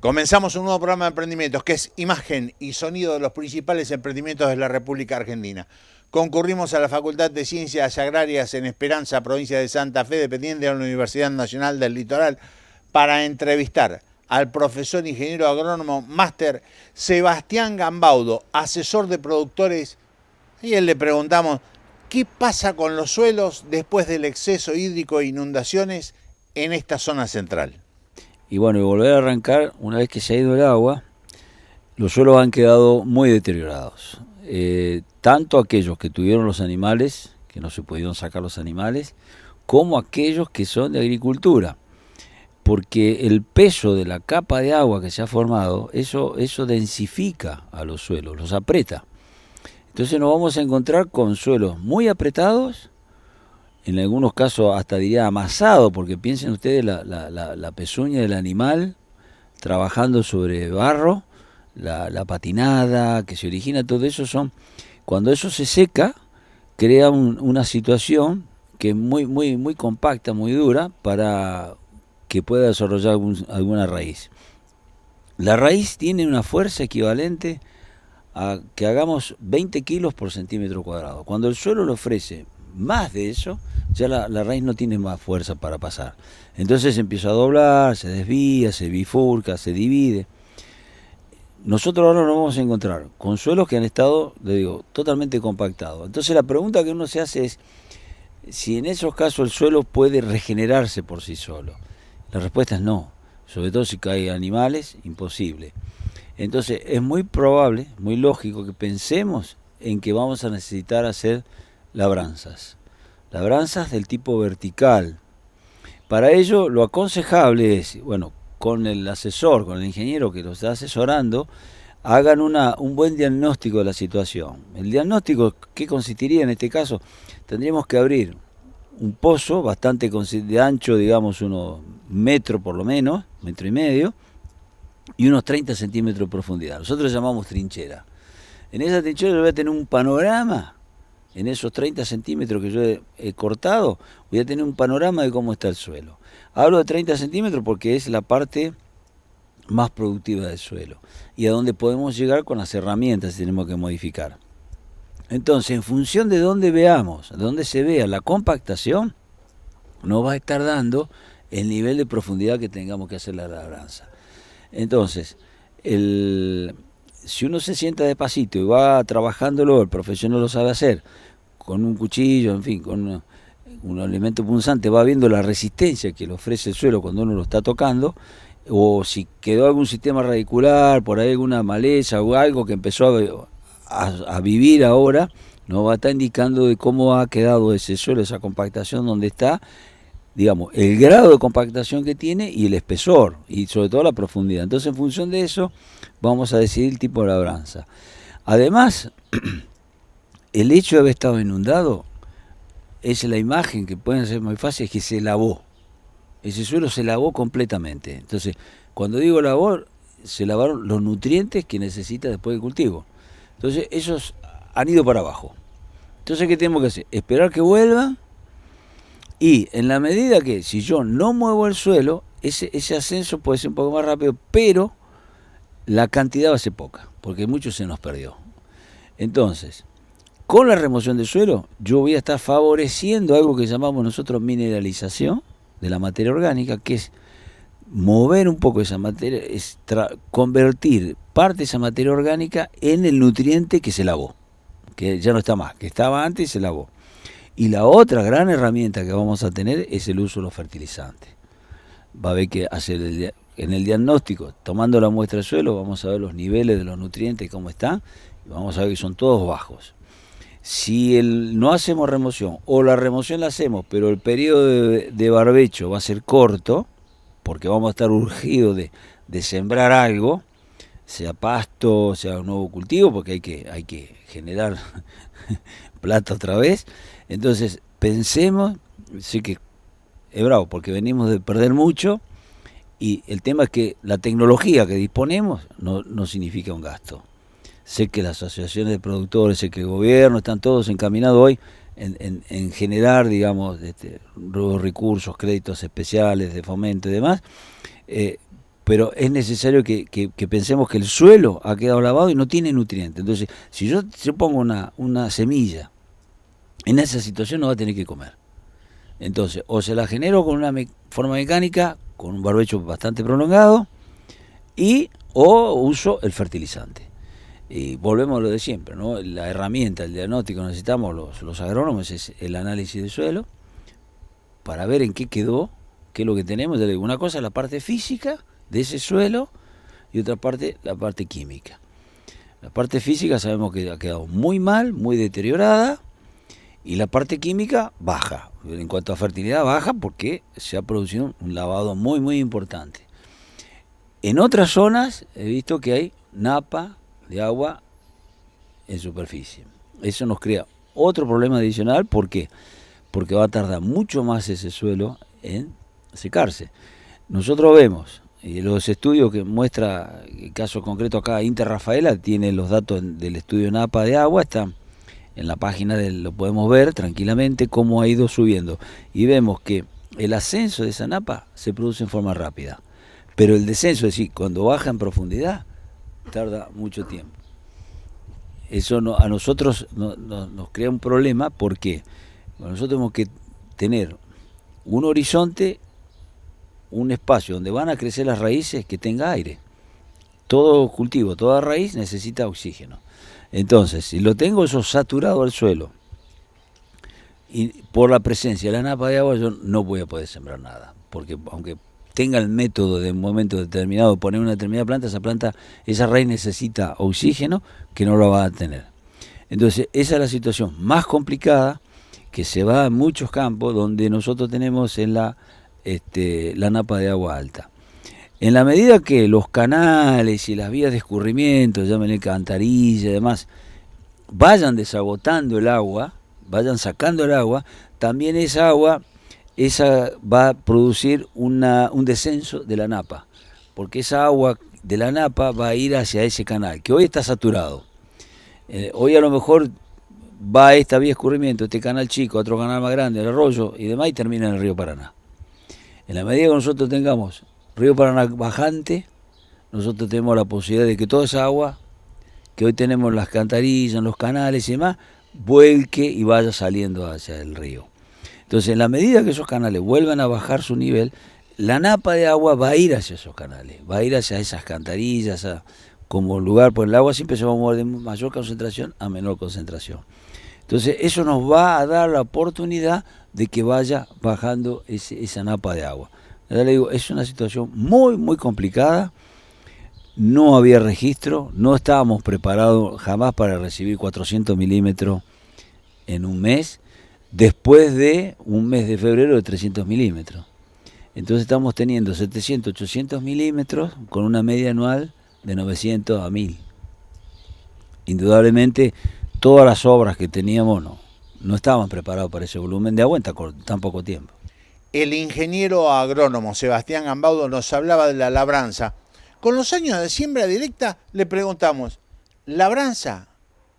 Comenzamos un nuevo programa de emprendimientos que es imagen y sonido de los principales emprendimientos de la República Argentina. Concurrimos a la Facultad de Ciencias Agrarias en Esperanza, provincia de Santa Fe, dependiente de la Universidad Nacional del Litoral, para entrevistar al profesor ingeniero agrónomo máster Sebastián Gambaudo, asesor de productores. Y él le preguntamos, ¿qué pasa con los suelos después del exceso hídrico e inundaciones en esta zona central? Y bueno, y volver a arrancar, una vez que se ha ido el agua, los suelos han quedado muy deteriorados. Tanto aquellos que tuvieron los animales, que no se pudieron sacar los animales, como aquellos que son de agricultura. Porque el peso de la capa de agua que se ha formado, eso densifica a los suelos, los aprieta. Entonces nos vamos a encontrar con suelos muy apretados, en algunos casos hasta diría amasado, porque piensen ustedes la pezuña del animal trabajando sobre barro, la patinada que se origina, todo eso cuando eso se seca, crea una situación que es muy compacta, muy dura, para que pueda desarrollar alguna raíz. La raíz tiene una fuerza equivalente a que hagamos 20 kilos por centímetro cuadrado. Cuando el suelo le ofrece más de eso, ya la raíz no tiene más fuerza para pasar. Entonces empieza a doblar, se desvía, se bifurca, se divide. Nosotros ahora nos vamos a encontrar con suelos que han estado, le digo, totalmente compactados. Entonces la pregunta que uno se hace es si en esos casos el suelo puede regenerarse por sí solo. La respuesta es no, sobre todo si caen animales, imposible. Entonces es muy probable, muy lógico que pensemos en que vamos a necesitar hacer labranzas del tipo vertical. Para ello lo aconsejable es, bueno, con el asesor, con el ingeniero que lo está asesorando, hagan un buen diagnóstico de la situación. El diagnóstico, ¿qué consistiría en este caso? Tendríamos que abrir un pozo bastante de ancho, digamos unos metro por lo menos, metro y medio, y unos 30 centímetros de profundidad. Nosotros llamamos trinchera. En esa trinchera yo voy a tener un panorama. En esos 30 centímetros que yo he cortado, voy a tener un panorama de cómo está el suelo. Hablo de 30 centímetros porque es la parte más productiva del suelo y a donde podemos llegar con las herramientas que tenemos que modificar. Entonces, en función de dónde veamos, de dónde se vea la compactación, nos va a estar dando el nivel de profundidad que tengamos que hacer la labranza. Entonces, si uno se sienta despacito y va trabajándolo, el profesional lo sabe hacer, con un cuchillo, en fin, con un elemento punzante, va viendo la resistencia que le ofrece el suelo cuando uno lo está tocando, o si quedó algún sistema radicular, por ahí alguna maleza o algo que empezó a vivir ahora, nos va a estar indicando de cómo ha quedado ese suelo, esa compactación donde está, digamos, el grado de compactación que tiene y el espesor, y sobre todo la profundidad. Entonces, en función de eso, vamos a decidir el tipo de labranza. Además, el hecho de haber estado inundado, es la imagen que pueden ser muy fácil, es que se lavó. Ese suelo se lavó completamente. Entonces, cuando digo lavó, se lavaron los nutrientes que necesita después del cultivo. Entonces, esos han ido para abajo. Entonces, ¿qué tenemos que hacer? Esperar que vuelvan. Y en la medida que si yo no muevo el suelo, ese ascenso puede ser un poco más rápido, pero la cantidad va a ser poca, porque mucho se nos perdió. Entonces, con la remoción del suelo, yo voy a estar favoreciendo algo que llamamos nosotros mineralización de la materia orgánica, que es mover un poco esa materia, es convertir parte de esa materia orgánica en el nutriente que se lavó, que ya no está más, que estaba antes y se lavó. Y la otra gran herramienta que vamos a tener es el uso de los fertilizantes. Va a haber que hacer en el diagnóstico, tomando la muestra del suelo, vamos a ver los niveles de los nutrientes, cómo están, y vamos a ver que son todos bajos. Si no hacemos remoción, o la remoción la hacemos, pero el periodo de barbecho va a ser corto, porque vamos a estar urgidos de sembrar algo, sea pasto, sea un nuevo cultivo, porque hay que generar plata otra vez. Entonces, pensemos, sí que es bravo, porque venimos de perder mucho, y el tema es que la tecnología que disponemos no significa un gasto. Sé que las asociaciones de productores, sé que el gobierno, están todos encaminados hoy en generar, digamos, nuevos recursos, créditos especiales de fomento y demás, pero es necesario que pensemos que el suelo ha quedado lavado y no tiene nutrientes. Entonces, si yo pongo una semilla, en esa situación no va a tener que comer. Entonces, o se la genero con una forma mecánica, con un barbecho bastante prolongado, o uso el fertilizante. Y volvemos a lo de siempre, ¿no? La herramienta, el diagnóstico que necesitamos los agrónomos es el análisis de suelo para ver en qué quedó, qué es lo que tenemos. Una cosa es la parte física de ese suelo y otra parte la parte química. La parte física sabemos que ha quedado muy mal, muy deteriorada, y la parte química baja. En cuanto a fertilidad baja porque se ha producido un lavado muy muy importante. En otras zonas he visto que hay napa de agua en superficie. Eso nos crea otro problema adicional. ¿Por qué? Porque va a tardar mucho más ese suelo en secarse. Nosotros vemos, y los estudios que muestra, el caso concreto acá, Inter Rafaela tiene los datos del estudio napa de agua, están en la página, lo podemos ver tranquilamente cómo ha ido subiendo. Y vemos que el ascenso de esa napa se produce en forma rápida. Pero el descenso, es decir, cuando baja en profundidad, tarda mucho tiempo. Eso a nosotros nos crea un problema porque nosotros tenemos que tener un horizonte, un espacio donde van a crecer las raíces que tenga aire. Todo cultivo, toda raíz necesita oxígeno. Entonces, si lo tengo eso saturado al suelo, y por la presencia de la napa de agua, yo no voy a poder sembrar nada. Porque aunque tenga el método de un momento determinado poner una determinada planta, esa raíz necesita oxígeno que no lo va a tener. Entonces, esa es la situación más complicada que se va en muchos campos donde nosotros tenemos en la napa de agua alta. En la medida que los canales y las vías de escurrimiento, llámenle alcantarilla y demás, vayan desagotando el agua, vayan sacando el agua, también esa agua va a producir un descenso de la napa, porque esa agua de la napa va a ir hacia ese canal, que hoy está saturado. Hoy a lo mejor va a esta vía de escurrimiento, este canal chico, otro canal más grande, el arroyo y demás, y termina en el río Paraná. En la medida que nosotros tengamos río Paraná bajante, nosotros tenemos la posibilidad de que toda esa agua que hoy tenemos en las alcantarillas, en los canales y demás, vuelque y vaya saliendo hacia el río. Entonces, en la medida que esos canales vuelvan a bajar su nivel, la napa de agua va a ir hacia esos canales, va a ir hacia esas alcantarillas, como lugar, pues el agua siempre se va a mover de mayor concentración a menor concentración. Entonces, eso nos va a dar la oportunidad de que vaya bajando esa napa de agua. Ya le digo, es una situación muy, muy complicada. No había registro, no estábamos preparados jamás para recibir 400 milímetros en un mes, después de un mes de febrero de 300 milímetros. Entonces estamos teniendo 700, 800 milímetros con una media anual de 900 a 1000. Indudablemente todas las obras que teníamos no estaban preparados para ese volumen de agua en tan poco tiempo. El ingeniero agrónomo Sebastián Gambaudo nos hablaba de la labranza. Con los años de siembra directa le preguntamos, ¿labranza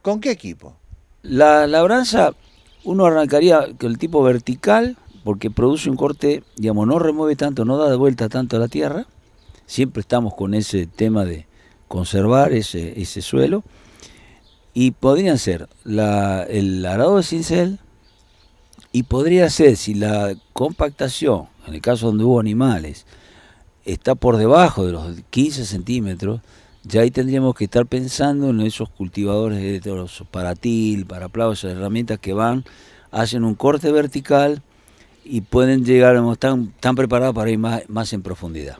con qué equipo? La labranza uno arrancaría con el tipo vertical porque produce un corte, digamos, no remueve tanto, no da de vuelta tanto a la tierra. Siempre estamos con ese tema de conservar ese suelo. Y podrían ser el arado de cincel, y podría ser, si la compactación, en el caso donde hubo animales, está por debajo de los 15 centímetros, ya ahí tendríamos que estar pensando en esos cultivadores de los paratil, paraplau, esas herramientas que hacen un corte vertical y pueden llegar, están preparados para ir más en profundidad.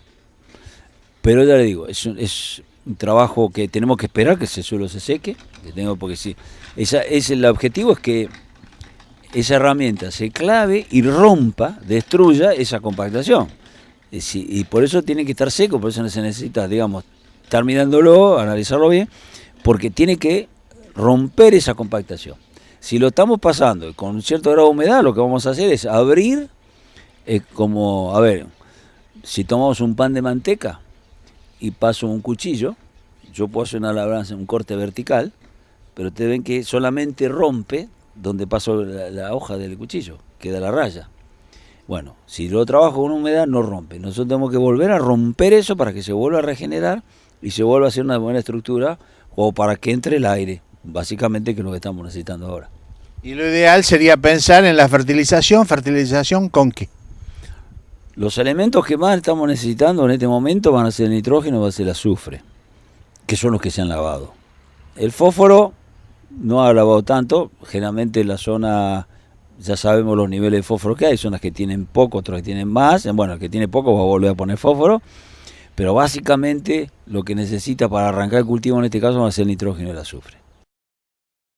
Pero ya le digo, es un trabajo que tenemos que esperar que ese suelo se seque, porque sí, el objetivo es que esa herramienta se clave y rompa, destruya esa compactación. Y por eso tiene que estar seco, por eso se necesita, digamos, estar mirándolo, analizarlo bien, porque tiene que romper esa compactación. Si lo estamos pasando con un cierto grado de humedad, lo que vamos a hacer es abrir, si tomamos un pan de manteca y paso un cuchillo, yo puedo hacer una labranza, un corte vertical, pero ustedes ven que solamente rompe donde paso la hoja del cuchillo, queda la raya. Bueno, si lo trabajo con humedad no rompe. Nosotros tenemos que volver a romper eso para que se vuelva a regenerar y se vuelva a hacer una buena estructura o para que entre el aire, básicamente, que es lo que estamos necesitando ahora. Y lo ideal sería pensar en la fertilización. ¿Fertilización con qué? Los elementos que más estamos necesitando en este momento van a ser el nitrógeno, va a ser el azufre, que son los que se han lavado. El fósforo no ha lavado tanto, generalmente en la zona, ya sabemos los niveles de fósforo que hay, zonas que tienen poco, otras que tienen más. Bueno, el que tiene poco va a volver a poner fósforo, pero básicamente lo que necesita para arrancar el cultivo en este caso va a ser el nitrógeno y el azufre.